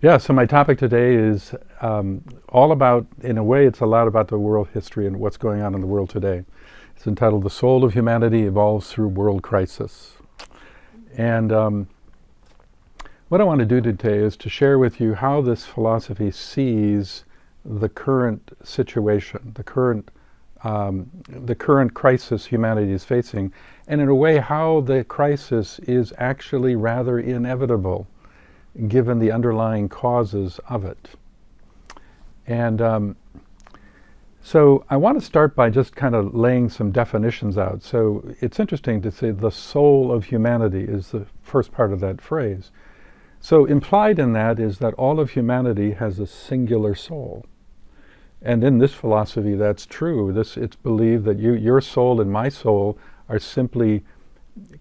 Yeah, so my topic today is all about, in a way, it's a lot about the world history and what's going on in the world today. It's entitled "The Soul of Humanity Evolves Through World Crisis." And what I want to do today is to share with you how this philosophy sees the current situation, the current crisis humanity is facing, and in a way how the crisis is actually rather inevitable given the underlying causes of it. And so I want to start by just kind of laying some definitions out. So it's interesting to say the soul of humanity is the first part of that phrase. So implied in that is that all of humanity has a singular soul. And in this philosophy that's true. It's believed that your soul and my soul are simply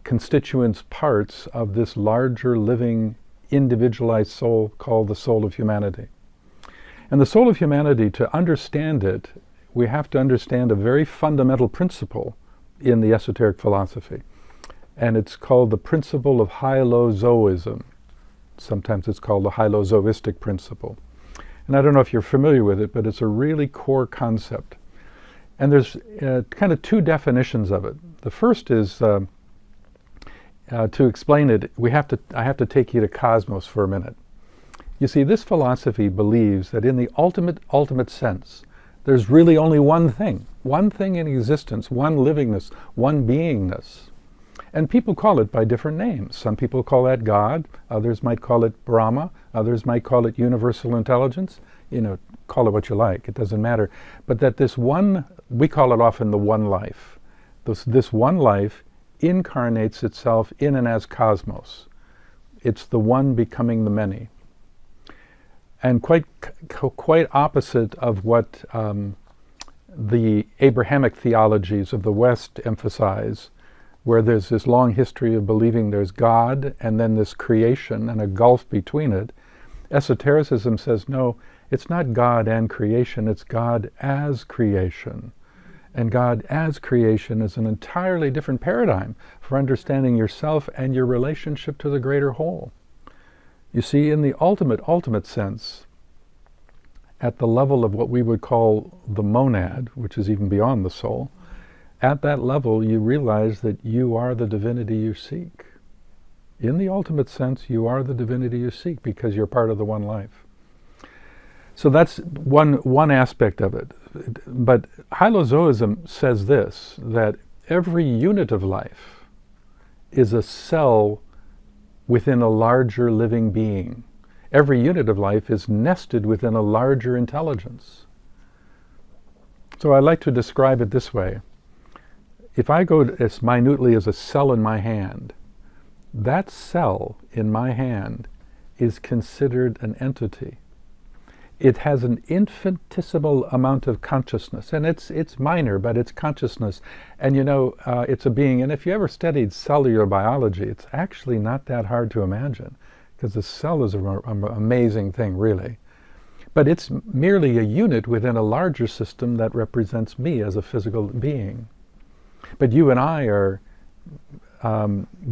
constituent parts of this larger living individualized soul called the soul of humanity. And the soul of humanity, to understand it, we have to understand a very fundamental principle in the esoteric philosophy. And it's called the principle of hyozoism. Sometimes it's called the hyozoistic principle. And I don't know if you're familiar with it, but it's a really core concept. And there's kind of two definitions of it. The first is, to explain it, I have to take you to cosmos for a minute. You see, this philosophy believes that in the ultimate sense, there's really only one thing in existence, one livingness, one beingness. And people call it by different names. Some people call that God, others might call it Brahma, others might call it universal intelligence. Call it what you like, it doesn't matter. But that this one, we call it often the one life. This one life incarnates itself in and as cosmos. It's the one becoming the many. And quite opposite of what the Abrahamic theologies of the West emphasize, where there's this long history of believing there's God and then this creation and a gulf between it. Esotericism says, no, it's not God and creation, it's God as creation. And God as creation is an entirely different paradigm for understanding yourself and your relationship to the greater whole. You see, in the ultimate sense, at the level of what we would call the monad, which is even beyond the soul, at that level you realize that you are the divinity you seek. In the ultimate sense, you are the divinity you seek because you're part of the one life. So that's one aspect of it. But hyozoism says this, that every unit of life is a cell within a larger living being. Every unit of life is nested within a larger intelligence. So I like to describe it this way. If I go as minutely as a cell in my hand, that cell in my hand is considered an entity. It has an infinitesimal amount of consciousness, and it's minor, but it's consciousness. And it's a being. And if you ever studied cellular biology, it's actually not that hard to imagine, because the cell is an amazing thing, really. But it's merely a unit within a larger system that represents me as a physical being. But you and I are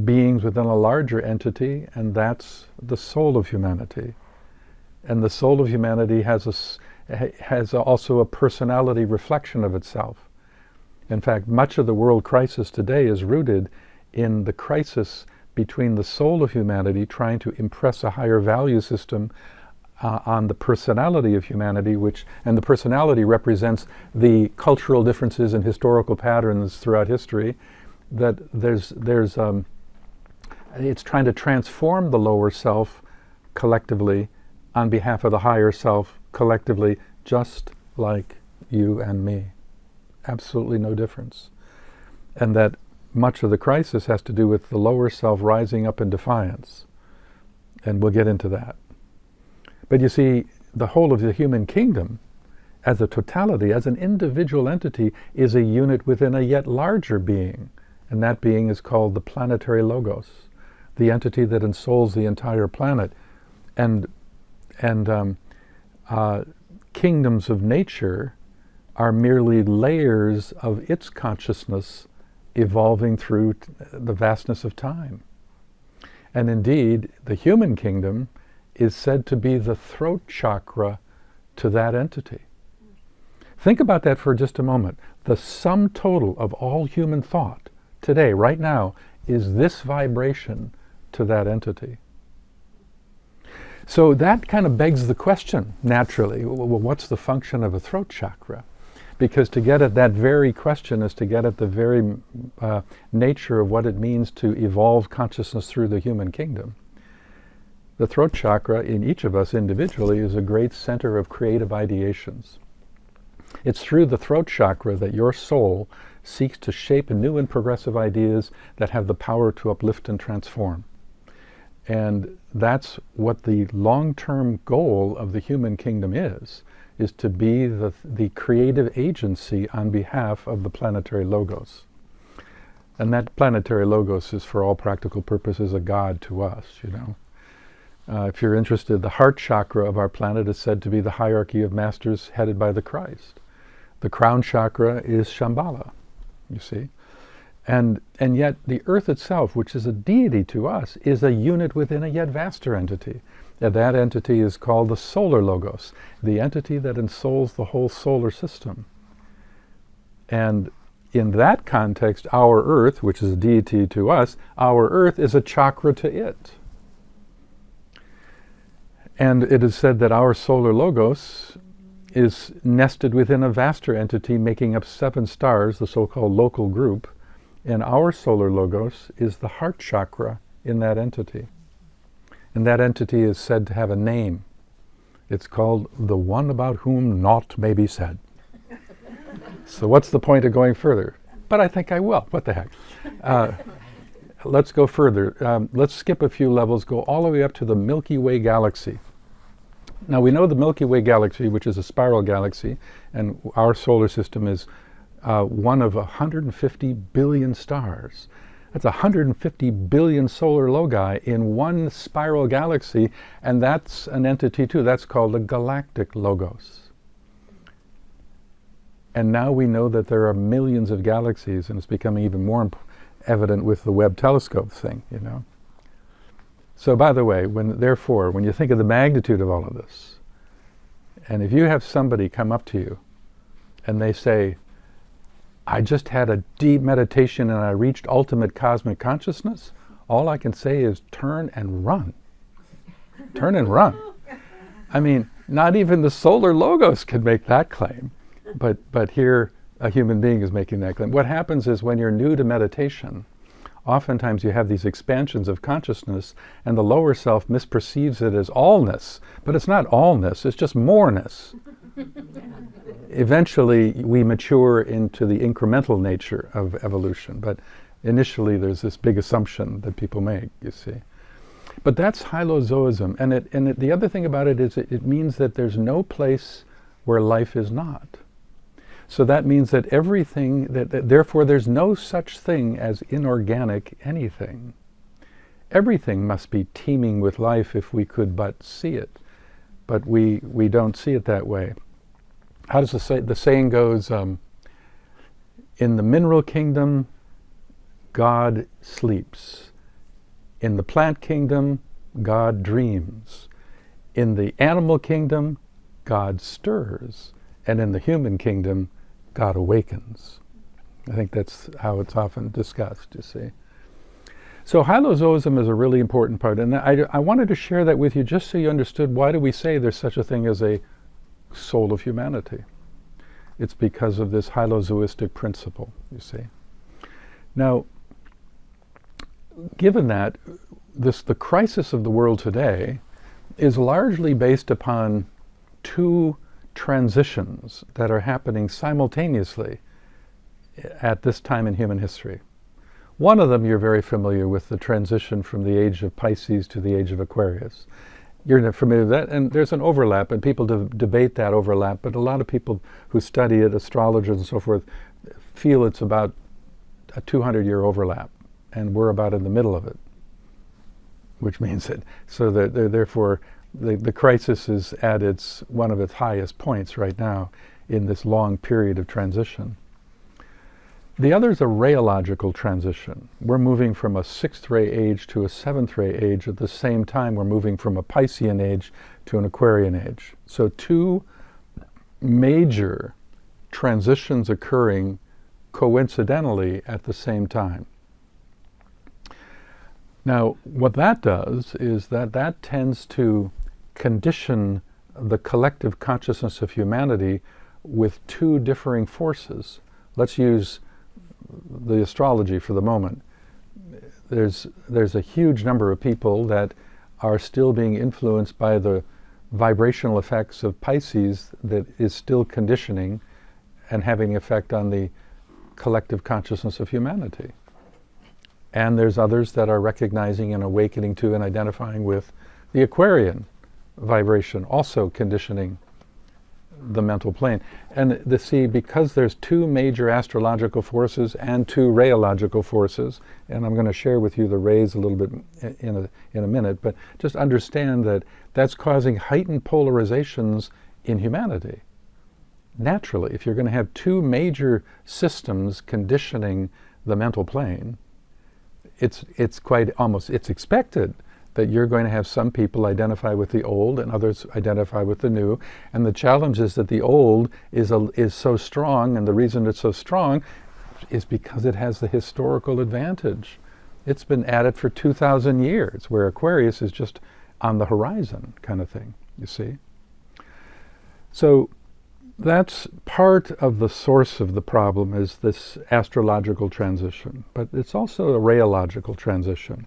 beings within a larger entity, and that's the soul of humanity. And the soul of humanity has also a personality reflection of itself. In fact, much of the world crisis today is rooted in the crisis between the soul of humanity trying to impress a higher value system on the personality of humanity, and the personality represents the cultural differences and historical patterns throughout history. That it's trying to transform the lower self collectively on behalf of the higher self collectively, just like you and me. Absolutely no difference. And that much of the crisis has to do with the lower self rising up in defiance. And we'll get into that. But you see, the whole of the human kingdom, as a totality, as an individual entity, is a unit within a yet larger being. And that being is called the planetary logos, the entity that ensouls the entire planet. And kingdoms of nature are merely layers of its consciousness evolving through the vastness of time. And indeed, the human kingdom is said to be the throat chakra to that entity. Think about that for just a moment. The sum total of all human thought today, right now, is this vibration to that entity. So that kind of begs the question, naturally, well, what's the function of a throat chakra? Because to get at that very question is to get at the very nature of what it means to evolve consciousness through the human kingdom. The throat chakra in each of us individually is a great center of creative ideations. It's through the throat chakra that your soul seeks to shape new and progressive ideas that have the power to uplift and transform. And that's what the long-term goal of the human kingdom is to be the creative agency on behalf of the planetary logos. And that planetary logos is, for all practical purposes, a god to us, you know. If you're interested, the heart chakra of our planet is said to be the hierarchy of masters headed by the Christ. The crown chakra is Shambhala, you see. And yet the earth itself, which is a deity to us, is a unit within a yet vaster entity. And that entity is called the solar logos, the entity that ensouls the whole solar system. And in that context, our earth, which is a deity to us, our earth is a chakra to it. And it is said that our solar logos is nested within a vaster entity making up 7 stars, the so-called local group, and our solar logos is the heart chakra in that entity. And that entity is said to have a name. It's called the one about whom naught may be said. So what's the point of going further? But I think I will. What the heck? Let's go further. Let's skip a few levels, go all the way up to the Milky Way galaxy. Now we know the Milky Way galaxy, which is a spiral galaxy, and our solar system is one of 150 billion stars. That's 150 billion solar logi in one spiral galaxy, and that's an entity too. That's called a galactic logos. And now we know that there are millions of galaxies, and it's becoming even more evident with the Webb telescope thing, you know. So by the way, therefore, when you think of the magnitude of all of this, and if you have somebody come up to you and they say, I just had a deep meditation and I reached ultimate cosmic consciousness, all I can say is turn and run. Turn and run. I mean, not even the solar logos can make that claim, but here a human being is making that claim. What happens is when you're new to meditation, oftentimes you have these expansions of consciousness and the lower self misperceives it as allness, but it's not allness, it's just moreness. Eventually we mature into the incremental nature of evolution, but initially there's this big assumption that people make, you see. But that's hyozoism, and the other thing about it is it means that there's no place where life is not. So that means that everything, therefore there's no such thing as inorganic anything. Everything must be teeming with life if we could but see it. But we don't see it that way. How does the saying goes, in the mineral kingdom, God sleeps. In the plant kingdom, God dreams. In the animal kingdom, God stirs. And in the human kingdom, God awakens. I think that's how it's often discussed, you see. So hyozoism is a really important part, and I wanted to share that with you just so you understood why do we say there's such a thing as a soul of humanity. It's because of this hyozoistic principle, you see. Now, given that, the crisis of the world today is largely based upon 2 transitions that are happening simultaneously at this time in human history. One of them you're very familiar with, the transition from the age of Pisces to the age of Aquarius. You're familiar with that, and there's an overlap, and people debate that overlap, but a lot of people who study it, astrologers and so forth, feel it's about a 200-year overlap, and we're about in the middle of it, which means that, so that therefore the crisis is at one of its highest points right now in this long period of transition. The other is a rheological transition. We're moving from a 6th ray age to a 7th ray age. At the same time, we're moving from a Piscean age to an Aquarian age. So two major transitions occurring coincidentally at the same time. Now, what that does is that tends to condition the collective consciousness of humanity with two differing forces. Let's use the astrology for the moment. There's a huge number of people that are still being influenced by the vibrational effects of Pisces that is still conditioning and having an effect on the collective consciousness of humanity. And there's others that are recognizing and awakening to and identifying with the Aquarian vibration, also conditioning the mental plane. And because there's two major astrological forces and two rheological forces, and I'm going to share with you the rays a little bit in a minute, but just understand that that's causing heightened polarizations in humanity. Naturally, if you're going to have two major systems conditioning the mental plane, it's expected that you're going to have some people identify with the old and others identify with the new. And the challenge is that the old is so strong, and the reason it's so strong is because it has the historical advantage. It's been at it for 2,000 years, where Aquarius is just on the horizon kind of thing, you see. So that's part of the source of the problem, is this astrological transition, but it's also a rheological transition.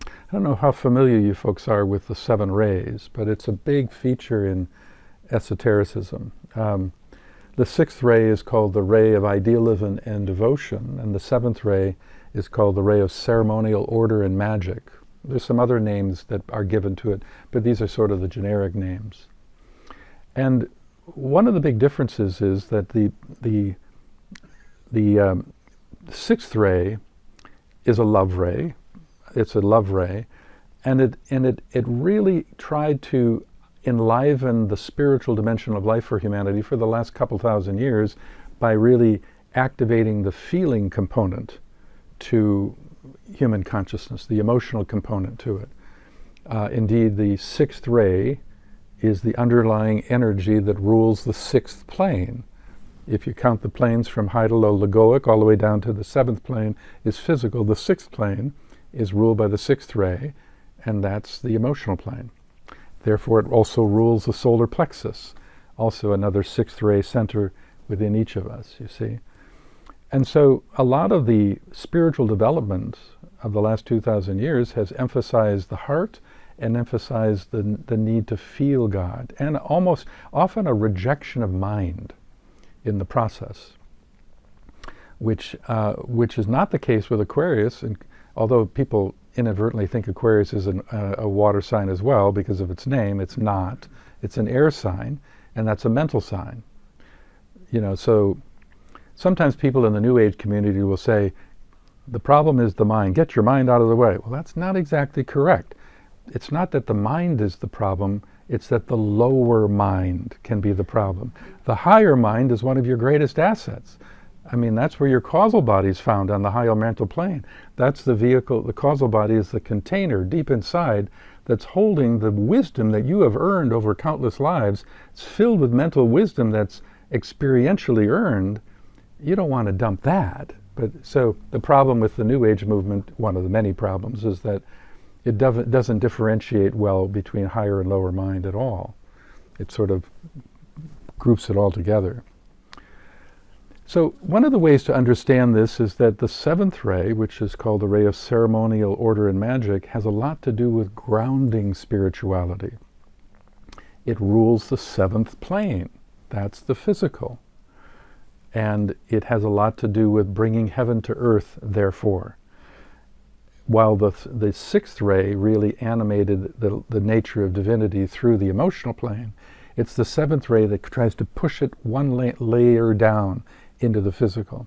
I don't know how familiar you folks are with the 7 rays, but it's a big feature in esotericism. The 6th ray is called the ray of idealism and devotion, and the 7th ray is called the ray of ceremonial order and magic. There's some other names that are given to it, but these are sort of the generic names. And one of the big differences is that the 6th ray is a love ray. It's a love ray, and it really tried to enliven the spiritual dimension of life for humanity for the last couple thousand years by really activating the feeling component to human consciousness, the emotional component to it. Indeed, the 6th ray is the underlying energy that rules the 6th plane. If you count the planes from high to low, logoic, all the way down to the 7th plane is physical. The 6th plane is ruled by the 6th ray, and that's the emotional plane. Therefore, it also rules the solar plexus, also another 6th ray center within each of us, you see. And so a lot of the spiritual development of the last 2,000 years has emphasized the heart and emphasized the need to feel God, and almost often a rejection of mind in the process, which is not the case with Aquarius, and although people inadvertently think Aquarius is a water sign as well because of its name. It's not. It's an air sign, and that's a mental sign. You know, so sometimes people in the New Age community will say, the problem is the mind. Get your mind out of the way. Well, that's not exactly correct. It's not that the mind is the problem. It's that the lower mind can be the problem. The higher mind is one of your greatest assets. I mean, that's where your causal body is found, on the higher mental plane. That's the vehicle. The causal body is the container deep inside that's holding the wisdom that you have earned over countless lives. It's filled with mental wisdom that's experientially earned. You don't want to dump that. But so the problem with the New Age movement, one of the many problems, is that it doesn't differentiate well between higher and lower mind at all. It sort of groups it all together. So one of the ways to understand this is that the 7th ray, which is called the ray of ceremonial order and magic, has a lot to do with grounding spirituality. It rules the 7th plane. That's the physical. And it has a lot to do with bringing heaven to earth, therefore. While the 6th ray really animated the nature of divinity through the emotional plane, it's the 7th ray that tries to push it one layer down into the physical.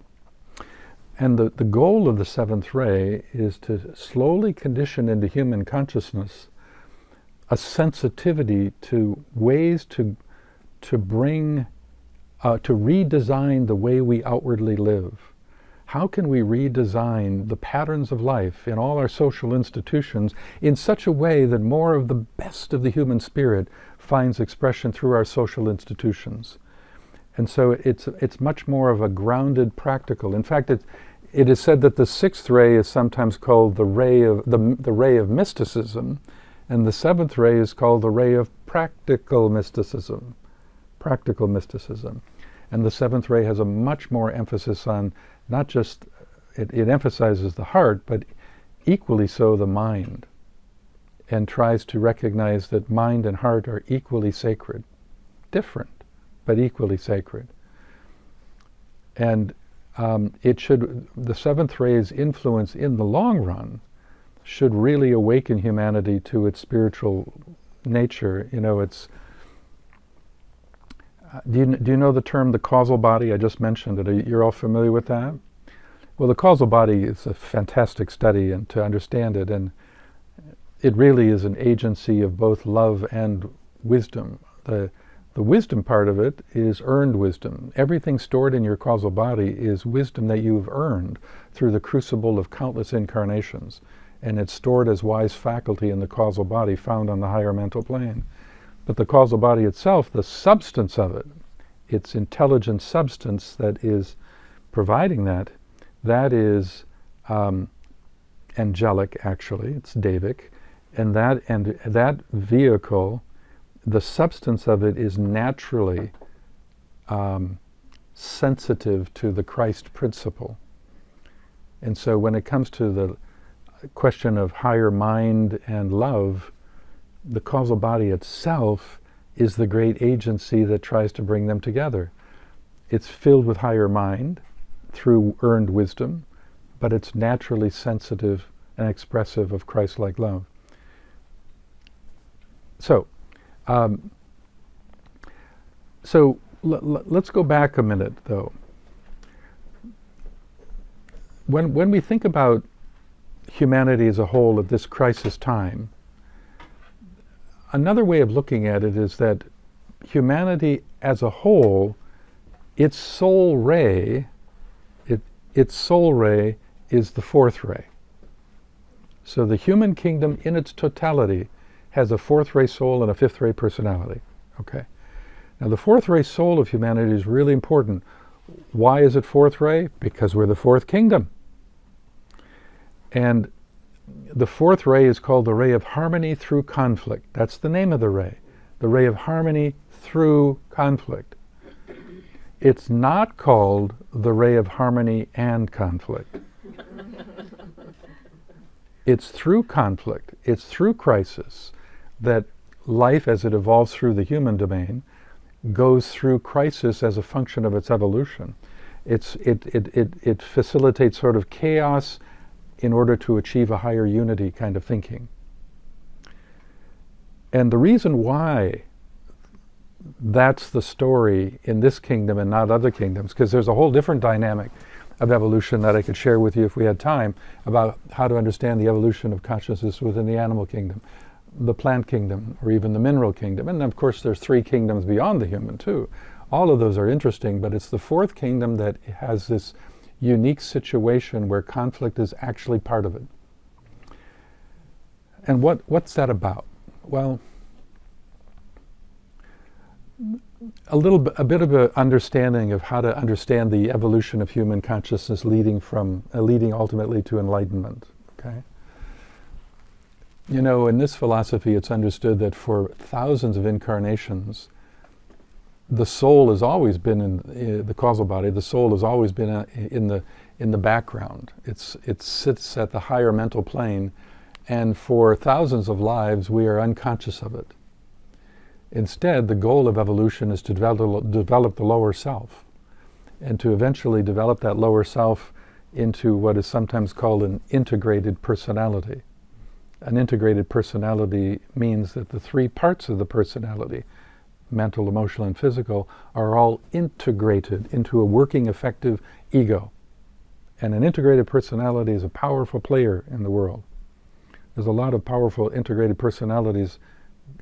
And the goal of the 7th ray is to slowly condition into human consciousness a sensitivity to ways to bring, to redesign the way we outwardly live, how can we redesign the patterns of life in all our social institutions in such a way that more of the best of the human spirit finds expression through our social institutions? And so it's much more of a grounded, practical. In fact, it is said that the sixth ray is sometimes called the ray of mysticism, and the seventh ray is called the ray of practical mysticism. Practical mysticism. And the seventh ray has a much more emphasis on not just, it emphasizes the heart, but equally so the mind, and tries to recognize that mind and heart are equally sacred. Different, but equally sacred. And the seventh ray's influence in the long run should really awaken humanity to its spiritual nature. You know, it's, do you know the term the causal body? I just mentioned it. You're all familiar with that? Well, the causal body is a fantastic study, and to understand it, and it really is an agency of both love and wisdom. The wisdom part of it is earned wisdom. Everything stored in your causal body is wisdom that you've earned through the crucible of countless incarnations. And it's stored as wise faculty in the causal body found on the higher mental plane. But the causal body itself, the substance of it, its intelligent substance that is providing that is angelic, actually. It's Davic. And that vehicle, the substance of it is naturally sensitive to the Christ principle. And so when it comes to the question of higher mind and love, the causal body itself is the great agency that tries to bring them together. It's filled with higher mind through earned wisdom, but it's naturally sensitive and expressive of Christ-like love. So, let's go back a minute, though. When we think about humanity as a whole at this crisis time, another way of looking at it is that humanity as a whole, its soul ray is the fourth ray. So the human kingdom in its totality has a fourth ray soul and a fifth ray personality. Okay. Now the fourth ray soul of humanity is really important. Why is it fourth ray? Because we're the fourth kingdom. And the fourth ray is called the ray of harmony through conflict. That's the name of the ray of harmony through conflict. It's not called the ray of harmony and conflict. It's through conflict, it's through crisis, that life as it evolves through the human domain goes through crisis as a function of its evolution. It facilitates sort of chaos in order to achieve a higher unity kind of thinking. And the reason why that's the story in this kingdom and not other kingdoms, because there's a whole different dynamic of evolution that I could share with you if we had time, about how to understand the evolution of consciousness within the animal kingdom, the plant kingdom, or even the mineral kingdom. And of course there's three kingdoms beyond the human too. All of those are interesting, but it's the fourth kingdom that has this unique situation where conflict is actually part of it. And what's that about? Well, a bit of an understanding of how to understand the evolution of human consciousness leading ultimately to enlightenment. Okay? You know, in this philosophy, it's understood that for thousands of incarnations, the soul has always been in the causal body. The soul has always been in the background. It sits at the higher mental plane, and for thousands of lives, we are unconscious of it. Instead, the goal of evolution is to develop the lower self, and to eventually develop that lower self into what is sometimes called an integrated personality. An integrated personality means that the three parts of the personality, mental, emotional, and physical, are all integrated into a working, effective ego. And an integrated personality is a powerful player in the world. There's a lot of powerful integrated personalities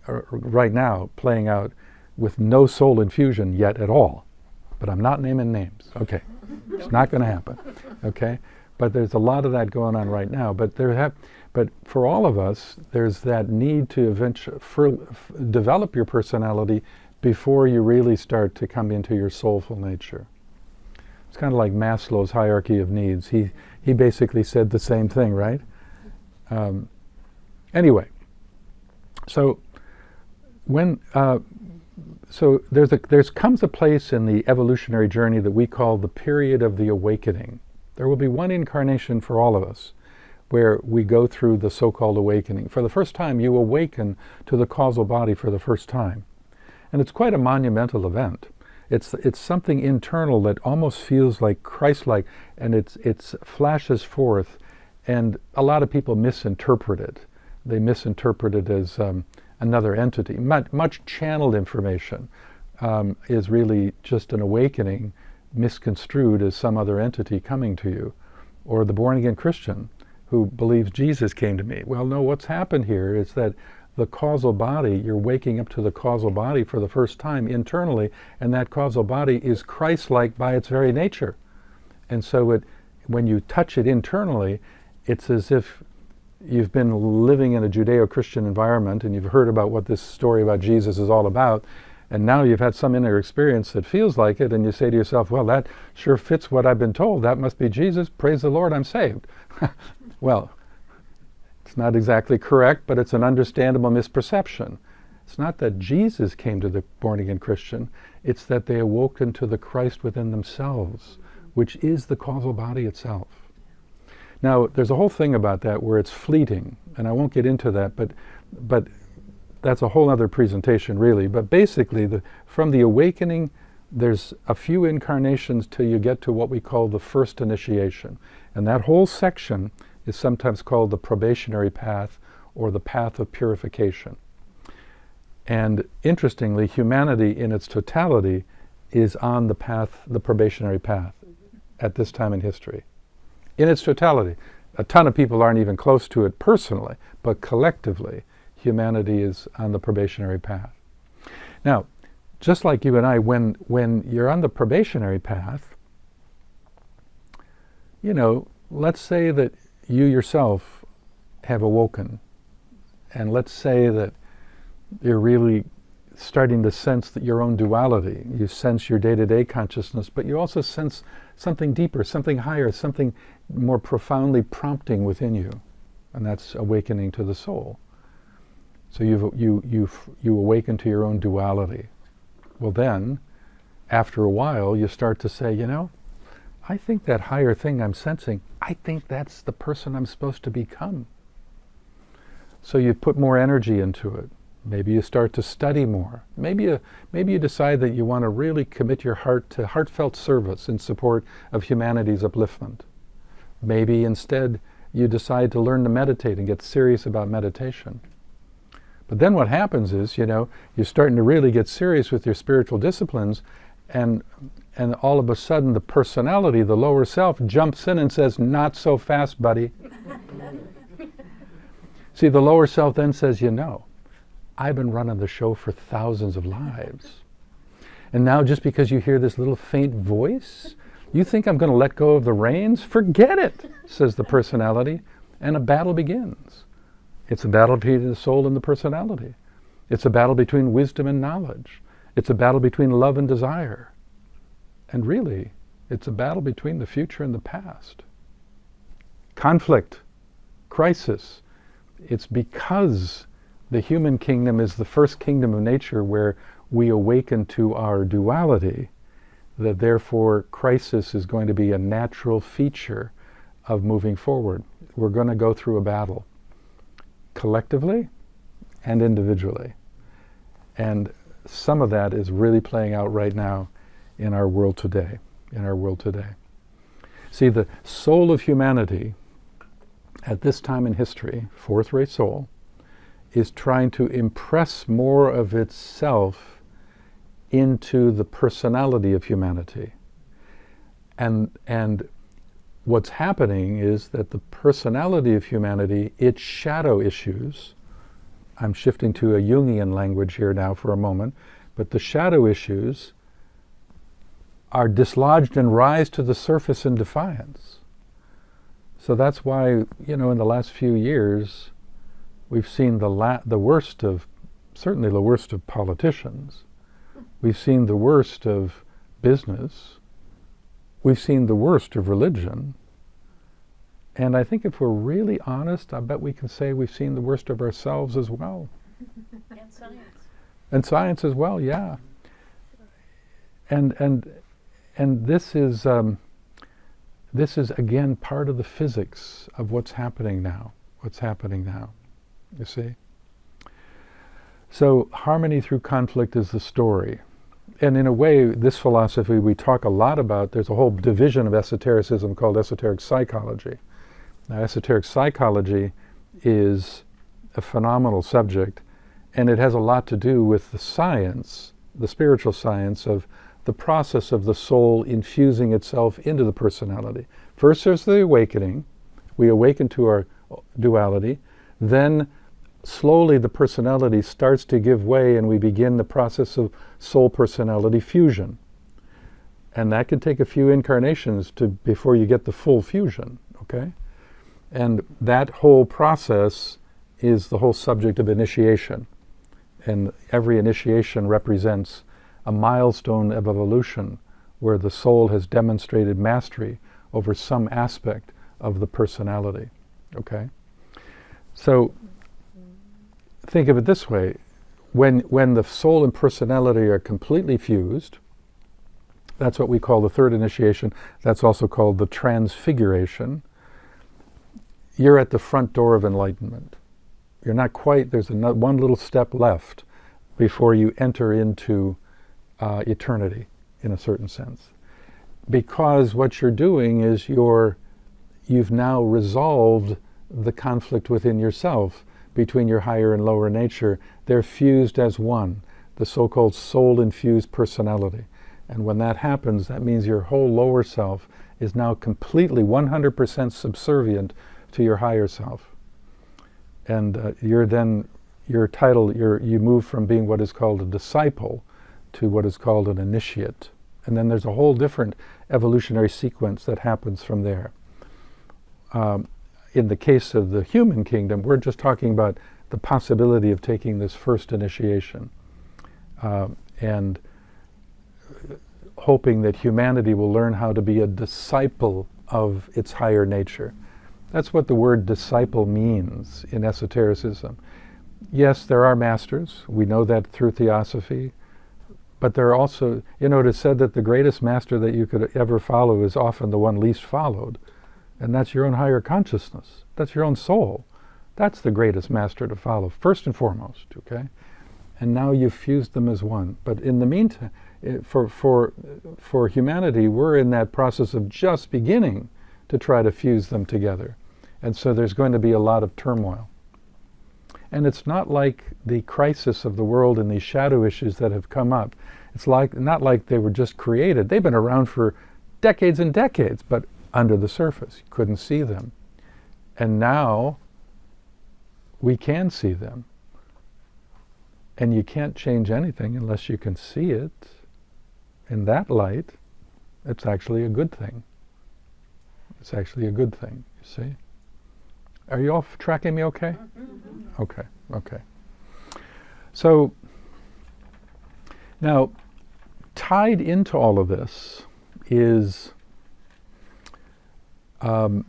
right now playing out with no soul infusion yet at all. but I'm not naming names. Okay, it's not going to happen. Okay, but there's a lot of that going on right now. But but for all of us, there's that need to eventually develop your personality before you really start to come into your soulful nature. It's kind of like Maslow's hierarchy of needs. He basically said the same thing, right? Anyway, so when so there's comes a place in the evolutionary journey that we call the period of the awakening. There will be one incarnation for all of us where we go through the so-called awakening. For the first time, you awaken to the causal body for the first time. And it's quite a monumental event. It's something internal that almost feels like Christ-like, and it flashes forth, and a lot of people misinterpret it. They misinterpret it as another entity. Much channeled information is really just an awakening misconstrued as some other entity coming to you. Or the born-again Christian who believes Jesus came to me. Well, no, what's happened here is that the causal body, you're waking up to the causal body for the first time internally, and that causal body is Christ-like by its very nature. And so when you touch it internally, it's as if you've been living in a Judeo-Christian environment and you've heard about what this story about Jesus is all about, and now you've had some inner experience that feels like it, and you say to yourself, well, that sure fits what I've been told. That must be Jesus. Praise the Lord, I'm saved. Well, it's not exactly correct, but it's an understandable misperception. It's not that Jesus came to the born-again Christian, it's that they awoken to the Christ within themselves, which is the causal body itself. Now, there's a whole thing about that where it's fleeting, and I won't get into that, but that's a whole other presentation, really. But basically, from the awakening, there's a few incarnations till you get to what we call the first initiation. And that whole section is sometimes called the probationary path or the path of purification. And interestingly, humanity in its totality is on the path, the probationary path, at this time in history. In its totality. A ton of people aren't even close to it personally, but collectively, humanity is on the probationary path. Now, just like you and I, when you're on the probationary path, you know, let's say that you yourself have awoken, and let's say that you're really starting to sense that your own duality. You sense your day-to-day consciousness, but you also sense something deeper, something higher, something more profoundly prompting within you, and that's awakening to the soul. So you awaken to your own duality. Well then, after a while, you start to say, you know, I think that higher thing I'm sensing, I think that's the person I'm supposed to become. So you put more energy into it. Maybe you start to study more. Maybe you decide that you want to really commit your heart to heartfelt service in support of humanity's upliftment. Maybe instead you decide to learn to meditate and get serious about meditation. But then what happens is, you know, you're starting to really get serious with your spiritual disciplines, and all of a sudden the personality, the lower self, jumps in and says, not so fast, buddy. See, the lower self then says, you know, I've been running the show for thousands of lives. And now just because you hear this little faint voice, you think I'm going to let go of the reins? Forget it, says the personality, and a battle begins. It's a battle between the soul and the personality. It's a battle between wisdom and knowledge. It's a battle between love and desire. And really, it's a battle between the future and the past. Conflict, crisis. It's because the human kingdom is the first kingdom of nature where we awaken to our duality, that therefore crisis is going to be a natural feature of moving forward. We're going to go through a battle, collectively and individually. And some of that is really playing out right now in our world today. See, the soul of humanity at this time in history, fourth ray soul, is trying to impress more of itself into the personality of humanity. And what's happening is that the personality of humanity, its shadow issues, I'm shifting to a Jungian language here now for a moment, but the shadow issues are dislodged and rise to the surface in defiance. So that's why, in the last few years, we've seen the worst of, certainly the worst of politicians. We've seen the worst of business. We've seen the worst of religion. And I think if we're really honest, I bet we can say we've seen the worst of ourselves as well. And science. And science as well, yeah. And this is again part of the physics of what's happening now. You see? So harmony through conflict is the story. And in a way, this philosophy we talk a lot about, there's a whole division of esotericism called esoteric psychology. Now, esoteric psychology is a phenomenal subject, and it has a lot to do with the science, the spiritual science of the process of the soul infusing itself into the personality. First there's the awakening. We awaken to our duality. Then slowly the personality starts to give way and we begin the process of soul-personality fusion. And that can take a few incarnations before you get the full fusion, okay? And that whole process is the whole subject of initiation. And every initiation represents a milestone of evolution where the soul has demonstrated mastery over some aspect of the personality, okay? So think of it this way. When the soul and personality are completely fused, that's what we call the third initiation. That's also called the transfiguration. You're at the front door of enlightenment. You're not quite, there's one little step left before you enter into eternity, in a certain sense. Because what you're doing is you've now resolved the conflict within yourself between your higher and lower nature. They're fused as one, the so-called soul-infused personality. And when that happens, that means your whole lower self is now completely 100% subservient to your higher self. And you move from being what is called a disciple to what is called an initiate. And then there's a whole different evolutionary sequence that happens from there. In the case of the human kingdom, we're just talking about the possibility of taking this first initiation and hoping that humanity will learn how to be a disciple of its higher nature. That's what the word disciple means in esotericism. Yes, there are masters. We know that through theosophy. But there are also, it is said that the greatest master that you could ever follow is often the one least followed. And that's your own higher consciousness. That's your own soul. That's the greatest master to follow, first and foremost, okay? And now you've fused them as one. But in the meantime, for humanity, we're in that process of just beginning to try to fuse them together. And so there's going to be a lot of turmoil. And it's not like the crisis of the world and these shadow issues that have come up. It's not like they were just created. They've been around for decades and decades, but under the surface. You couldn't see them. And now we can see them. And you can't change anything unless you can see it. In that light, it's actually a good thing. It's actually a good thing, you see? Are you all tracking me okay? Mm-hmm. Okay. So, now, tied into all of this is the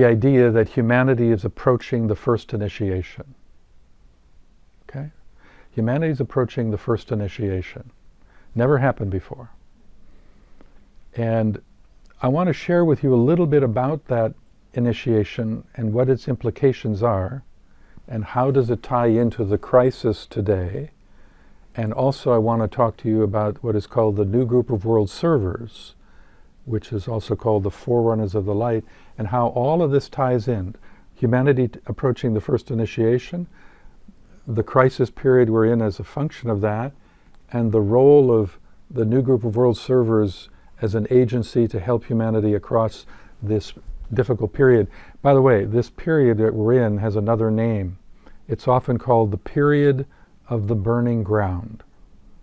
idea that humanity is approaching the first initiation. Okay? Humanity is approaching the first initiation. Never happened before. And I want to share with you a little bit about that initiation and what its implications are, and how does it tie into the crisis today. And also I want to talk to you about what is called the new group of world servers, which is also called the forerunners of the light, and how all of this ties in. Humanity approaching the first initiation, the crisis period we're in as a function of that, and the role of the new group of world servers as an agency to help humanity across this difficult period. By the way, this period that we're in has another name. It's often called the period of the burning ground.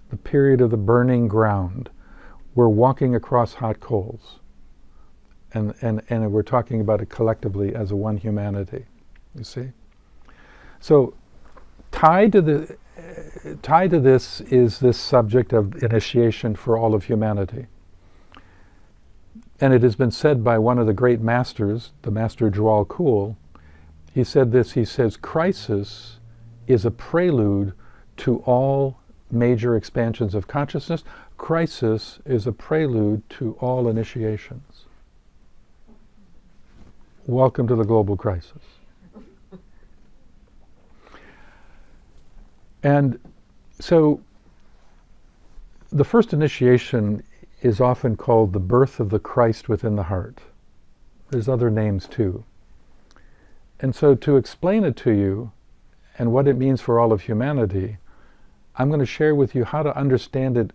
The period of the burning ground, we're walking across hot coals. And we're talking about it collectively as a one humanity, you see? So tied to this is this subject of initiation for all of humanity. And it has been said by one of the great masters, the master Djwhal Khul. He said this, he says, crisis is a prelude to all major expansions of consciousness. Crisis is a prelude to all initiations. Welcome to the global crisis. And so the first initiation is often called the birth of the Christ within the heart. There's other names too. And so to explain it to you and what it means for all of humanity, I'm going to share with you how to understand it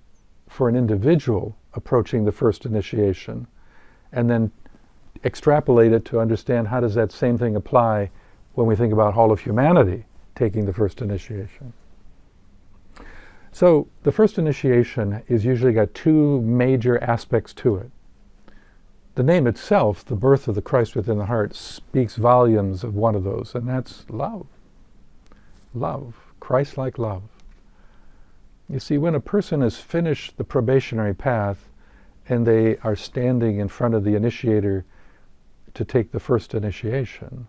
for an individual approaching the first initiation, and then extrapolate it to understand how does that same thing apply when we think about all of humanity taking the first initiation. So the first initiation is usually got two major aspects to it. The name itself, the birth of the Christ within the heart, speaks volumes of one of those, and that's love. Love, Christ-like love. You see, when a person has finished the probationary path and they are standing in front of the initiator to take the first initiation,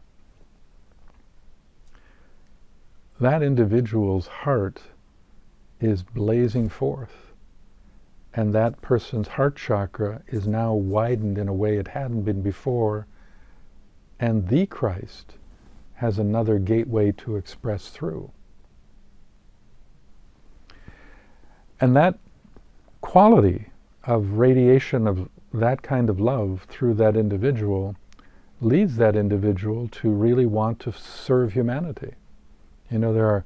that individual's heart is blazing forth, and that person's heart chakra is now widened in a way it hadn't been before, and the Christ has another gateway to express through. And that quality of radiation of that kind of love through that individual leads that individual to really want to serve humanity. You know, there are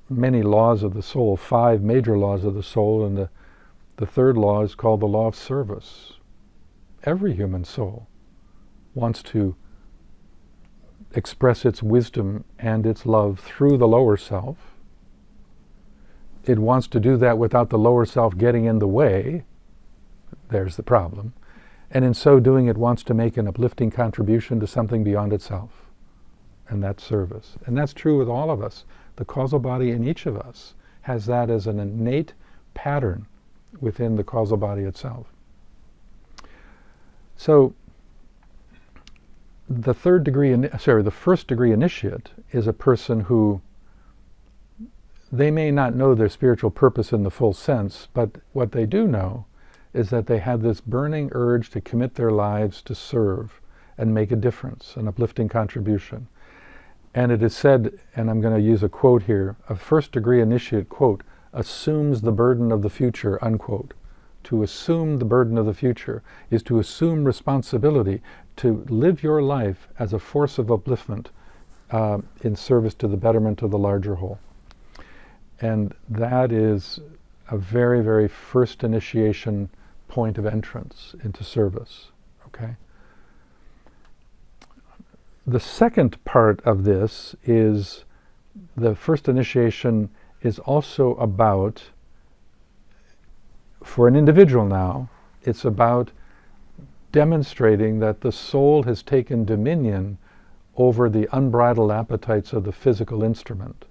many laws of the soul, 5 major laws of the soul, and the third law is called the law of service. Every human soul wants to express its wisdom and its love through the lower self. It wants to do that without the lower self getting in the way. There's the problem. And in so doing, it wants to make an uplifting contribution to something beyond itself. And that's service. And that's true with all of us. The causal body in each of us has that as an innate pattern within the causal body itself. So the first degree initiate is a person who, they may not know their spiritual purpose in the full sense, but what they do know is that they have this burning urge to commit their lives to serve and make a difference, an uplifting contribution. And it is said, and I'm going to use a quote here, a first degree initiate, quote, assumes the burden of the future, unquote. To assume the burden of the future is to assume responsibility to live your life as a force of upliftment in service to the betterment of the larger whole. And that is a very, very first initiation point of entrance into service, okay? The second part of this is the first initiation is also about, for an individual now, it's about demonstrating that the soul has taken dominion over the unbridled appetites of the physical instrument.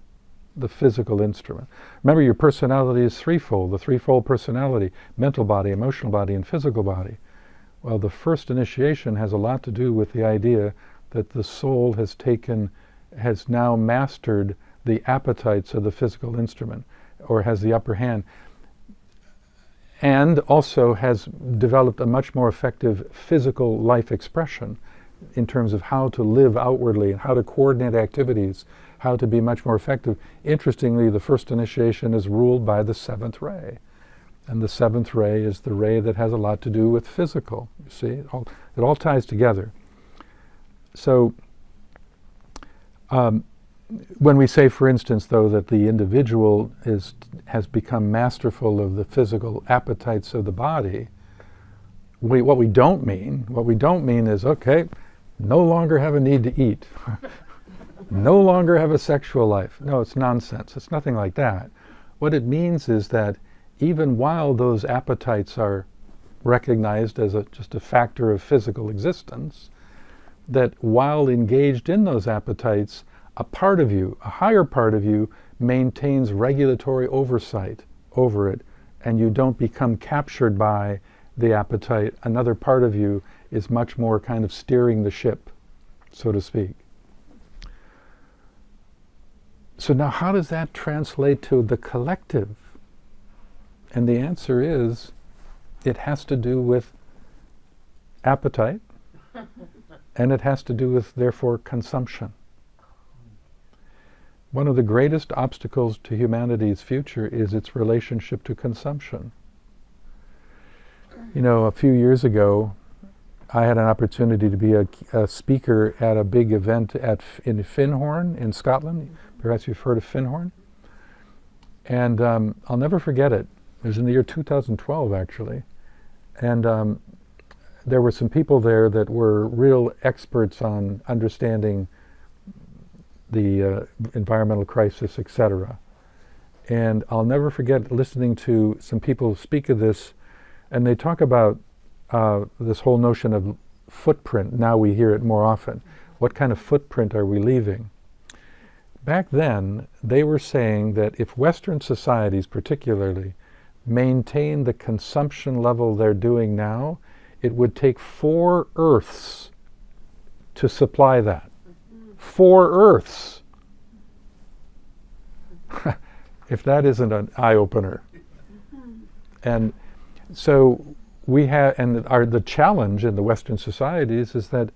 The physical instrument. Remember, your personality is threefold, the threefold personality, mental body, emotional body, and physical body. Well, the first initiation has a lot to do with the idea that the soul has now mastered the appetites of the physical instrument, or has the upper hand, and also has developed a much more effective physical life expression in terms of how to live outwardly and how to coordinate activities, how to be much more effective. Interestingly, the first initiation is ruled by the 7th ray. And the 7th ray is the ray that has a lot to do with physical. You see, it all ties together. So, when we say, for instance, though, that the individual has become masterful of the physical appetites of the body, what we don't mean is, okay, no longer have a need to eat, no longer have a sexual life. No, it's nonsense. It's nothing like that. What it means is that even while those appetites are recognized as just a factor of physical existence, that while engaged in those appetites, a part of you, a higher part of you, maintains regulatory oversight over it, and you don't become captured by the appetite. Another part of you is much more kind of steering the ship, so to speak. So now how does that translate to the collective? And the answer is, it has to do with appetite, and it has to do with, therefore, consumption. One of the greatest obstacles to humanity's future is its relationship to consumption. You know, a few years ago, I had an opportunity to be a speaker at a big event in Findhorn in Scotland. Perhaps you've heard of Findhorn. And I'll never forget it. It was in the year 2012, actually. And there were some people there that were real experts on understanding the environmental crisis, etc. And I'll never forget listening to some people speak of this, and they talk about this whole notion of footprint. Now we hear it more often. What kind of footprint are we leaving? Back then, they were saying that if Western societies particularly maintain the consumption level they're doing now, it would take 4 Earths to supply that. 4 Earths! If that isn't an eye-opener. And so we have, and the challenge in the Western societies is that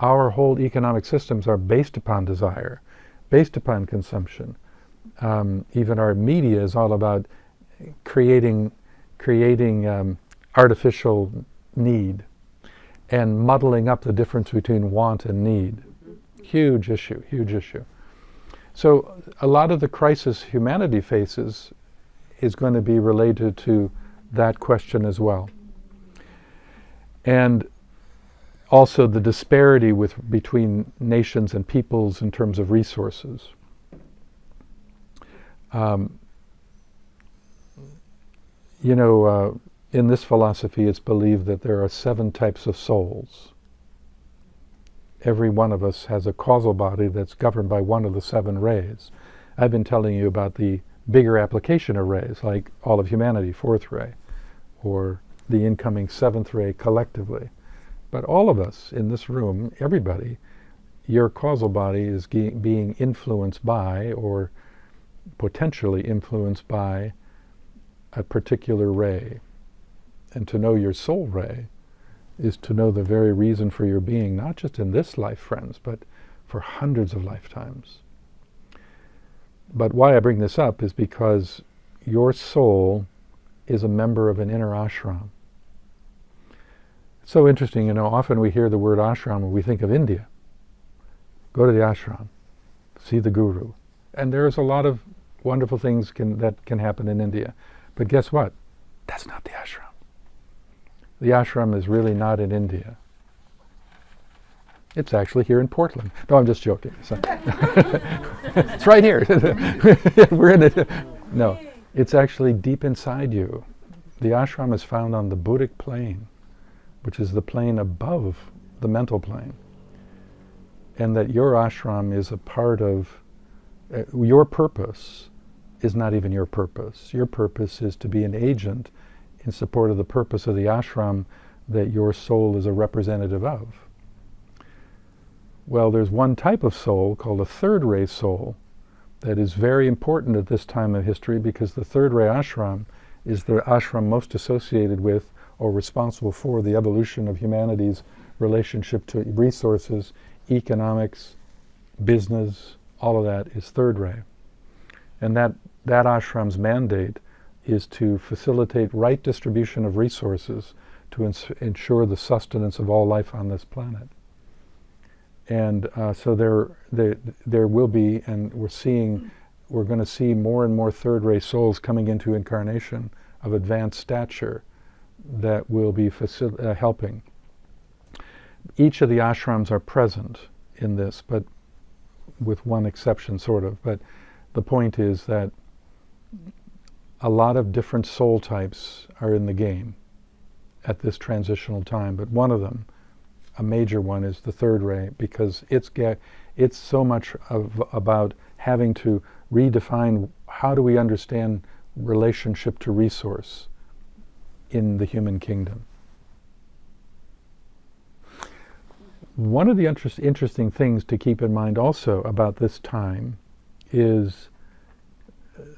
our whole economic systems are based upon desire, based upon consumption. Even our media is all about creating artificial need and muddling up the difference between want and need. Huge issue, huge issue. So a lot of the crisis humanity faces is going to be related to that question as well. And also the disparity between nations and peoples in terms of resources. In this philosophy it's believed that there are 7 types of souls. Every one of us has a causal body that's governed by one of the 7 rays. I've been telling you about the bigger application of rays, like all of humanity, 4th ray, or the incoming 7th ray collectively. But all of us in this room, everybody, your causal body is being influenced by, or potentially influenced by, a particular ray. And to know your soul ray is to know the very reason for your being, not just in this life, friends, but for hundreds of lifetimes. But why I bring this up is because your soul is a member of an inner ashram. It's so interesting, often we hear the word ashram and we think of India. Go to the ashram, see the guru. And there's a lot of wonderful things that can happen in India. But guess what? That's not the ashram. The ashram is really not in India. It's actually here in Portland. No, I'm just joking. It's right here. We're in it. No, it's actually deep inside you. The ashram is found on the Buddhic plane, which is the plane above the mental plane. And that your ashram is a part of your purpose is not even your purpose. Your purpose is to be an agent in support of the purpose of the ashram that your soul is a representative of. Well, there's one type of soul called a 3rd ray soul that is very important at this time of history, because the 3rd ray ashram is the ashram most associated with or responsible for the evolution of humanity's relationship to resources, economics, business. All of that is 3rd ray. And that ashram's mandate is to facilitate right distribution of resources to ensure the sustenance of all life on this planet. And so there will be, and we're going to see more and more 3rd ray souls coming into incarnation of advanced stature that will be helping. Each of the ashrams are present in this, but with one exception, sort of. But the point is that a lot of different soul types are in the game at this transitional time, but one of them, a major one, is the third ray, because it's so much about having to redefine how do we understand relationship to resource in the human kingdom. One of the interesting things to keep in mind also about this time is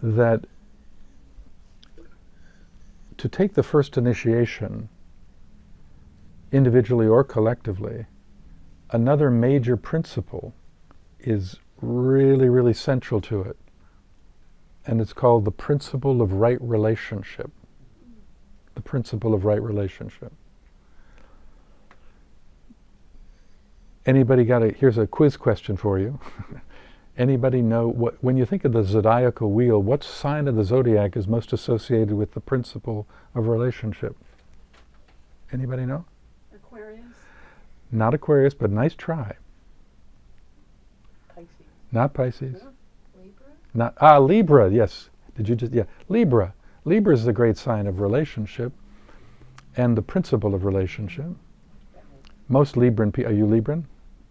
that to take the first initiation, individually or collectively, another major principle is really, really central to it. And it's called the principle of right relationship. The principle of right relationship. Anybody here's a quiz question for you. Anybody know when you think of the zodiacal wheel, what sign of the zodiac is most associated with the principle of relationship? Anybody know? Aquarius. Not Aquarius, but nice try. Pisces. Not Pisces. Libra. Libra, yes. Did you just, yeah. Libra. Libra is the great sign of relationship and the principle of relationship. Most Libran people, are you Libran?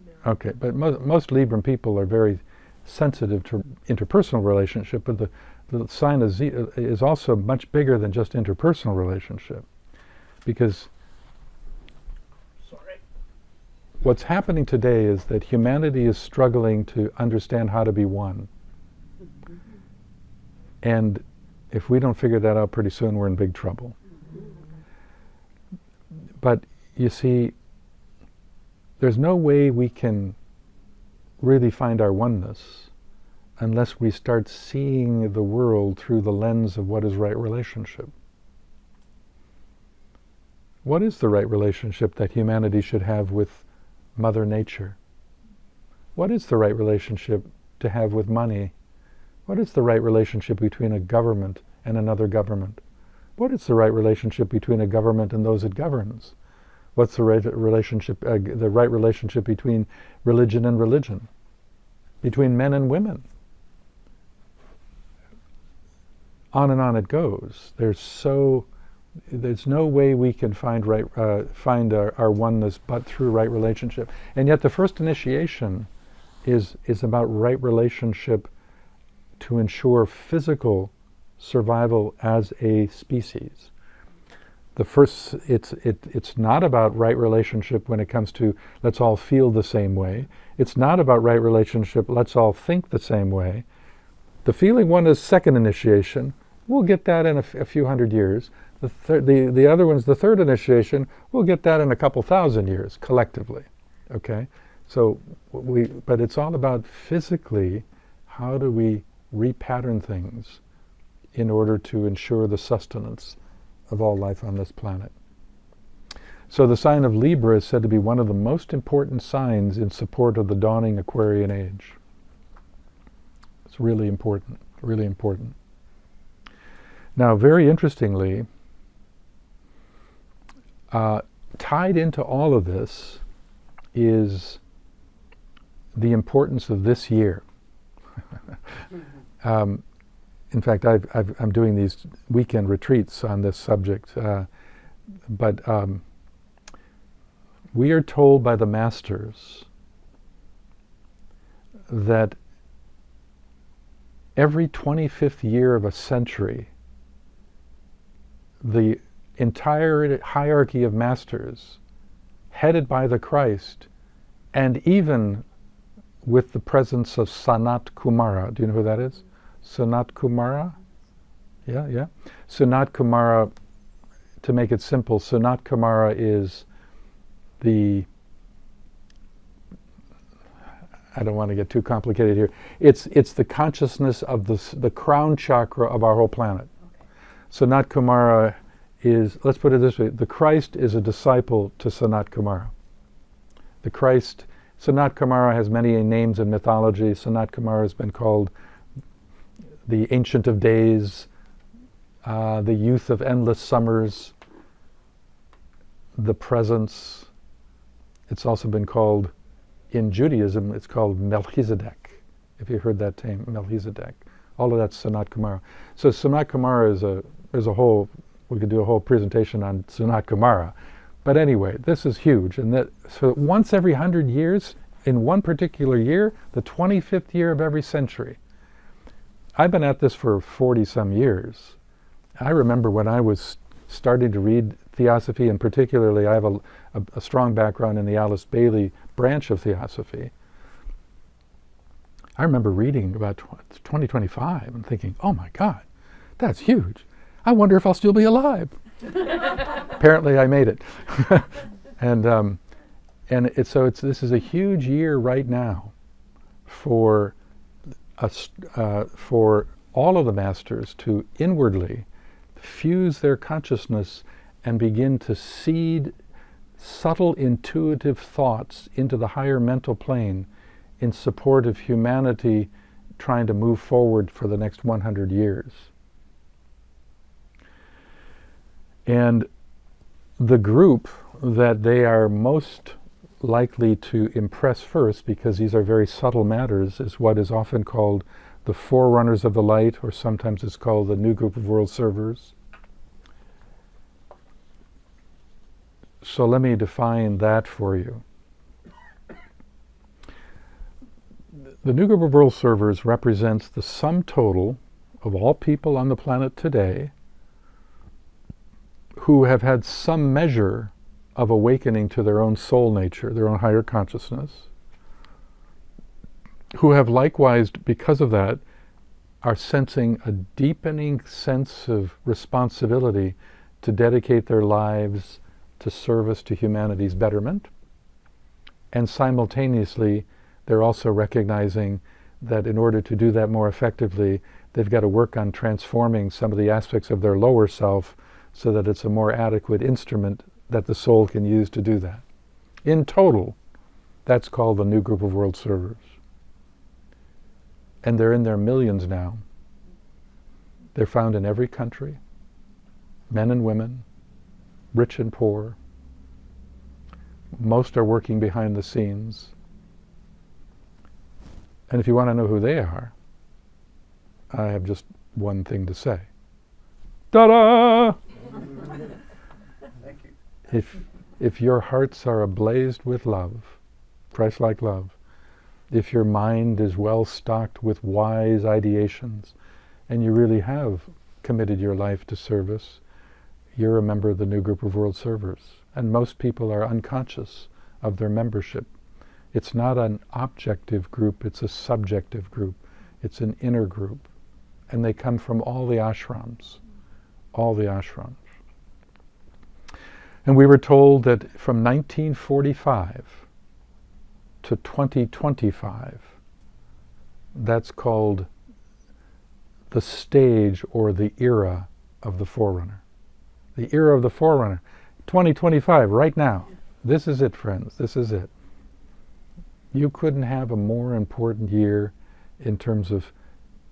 No. Okay, but most Libran people are very sensitive to interpersonal relationship, but the sign of Z is also much bigger than just interpersonal relationship. Because what's happening today is that humanity is struggling to understand how to be one. Mm-hmm. And if we don't figure that out pretty soon, we're in big trouble. Mm-hmm. But you see, there's no way we can really find our oneness unless we start seeing the world through the lens of what is right relationship. What is the right relationship that humanity should have with Mother Nature? What is the right relationship to have with money? What is the right relationship between a government and another government? What is the right relationship between a government and those it governs? What's the right relationship between religion and religion? Between men and women? On and on it goes. There's no way we can find our oneness but through right relationship. And yet the first initiation is about right relationship to ensure physical survival as a species. The first, it's not about right relationship when it comes to let's all feel the same way. It's not about right relationship, let's all think the same way. The feeling one is second initiation. We'll get that in a few hundred years. The other one's the third initiation. We'll get that in a couple thousand years collectively. Okay, so but it's all about physically how do we repattern things in order to ensure the sustenance of all life on this planet. So the sign of Libra is said to be one of the most important signs in support of the dawning Aquarian age. It's really important, really important. Now, very interestingly, tied into all of this is the importance of this year. In fact, I'm doing these weekend retreats on this subject, but we are told by the masters that every 25th year of a century, the entire hierarchy of masters, headed by the Christ, and even with the presence of Sanat Kumara. Do you know who that is? Sanat Kumara? Yeah. Sanat Kumara, to make it simple, Sanat Kumara is I don't want to get too complicated here. It's the consciousness of the crown chakra of our whole planet. Okay. Sanat Kumara is, let's put it this way, the Christ is a disciple to Sanat Kumara. The Christ, Sanat Kumara has many names in mythology. Sanat Kumara has been called the Ancient of Days, the Youth of Endless Summers, the Presence. It's also been called, in Judaism, it's called Melchizedek. If you heard that name, Melchizedek, All of that's Sanat Kumara. So Sanat Kumara is a whole, we could do a whole presentation on Sanat Kumara. But anyway, this is huge. And so once every 100 years, in one particular year, the 25th year of every century. I've been at this for 40-some years. I remember when I was starting to read Theosophy, and particularly I have a strong background in the Alice Bailey branch of Theosophy. I remember reading about 2025 and thinking, oh my God, that's huge. I wonder if I'll still be alive. Apparently I made it. This is a huge year right now for all of the masters to inwardly fuse their consciousness and begin to seed subtle intuitive thoughts into the higher mental plane in support of humanity trying to move forward for the next 100 years. And the group that they are most likely to impress first, because these are very subtle matters, is what is often called the forerunners of the light, or sometimes it's called the new group of world servers. So let me define that for you. The new group of world servers represents the sum total of all people on the planet today who have had some measure of awakening to their own soul nature, their own higher consciousness, who have likewise, because of that, are sensing a deepening sense of responsibility to dedicate their lives to service to humanity's betterment. And simultaneously, they're also recognizing that in order to do that more effectively, they've got to work on transforming some of the aspects of their lower self so that it's a more adequate instrument that the soul can use to do that. In total, that's called the new group of world servers. And they're in their millions now. They're found in every country, men and women, rich and poor. Most are working behind the scenes. And if you want to know who they are, I have just one thing to say. Ta-da! Thank you. If your hearts are ablaze with love, Christ-like love, if your mind is well stocked with wise ideations, and you really have committed your life to service, you're a member of the new group of world servers. And most people are unconscious of their membership. It's not an objective group, it's a subjective group. It's an inner group. And they come from all the ashrams. All the ashrams. And we were told that from 1945 to 2025, that's called the stage or the era of the Forerunner. The era of the Forerunner. 2025, right now. This is it, friends. This is it. You couldn't have a more important year in terms of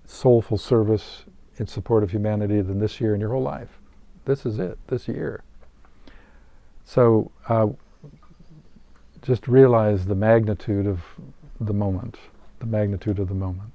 soulful service in support of humanity than this year in your whole life. This is it, this year. So just realize the magnitude of the moment, the magnitude of the moment.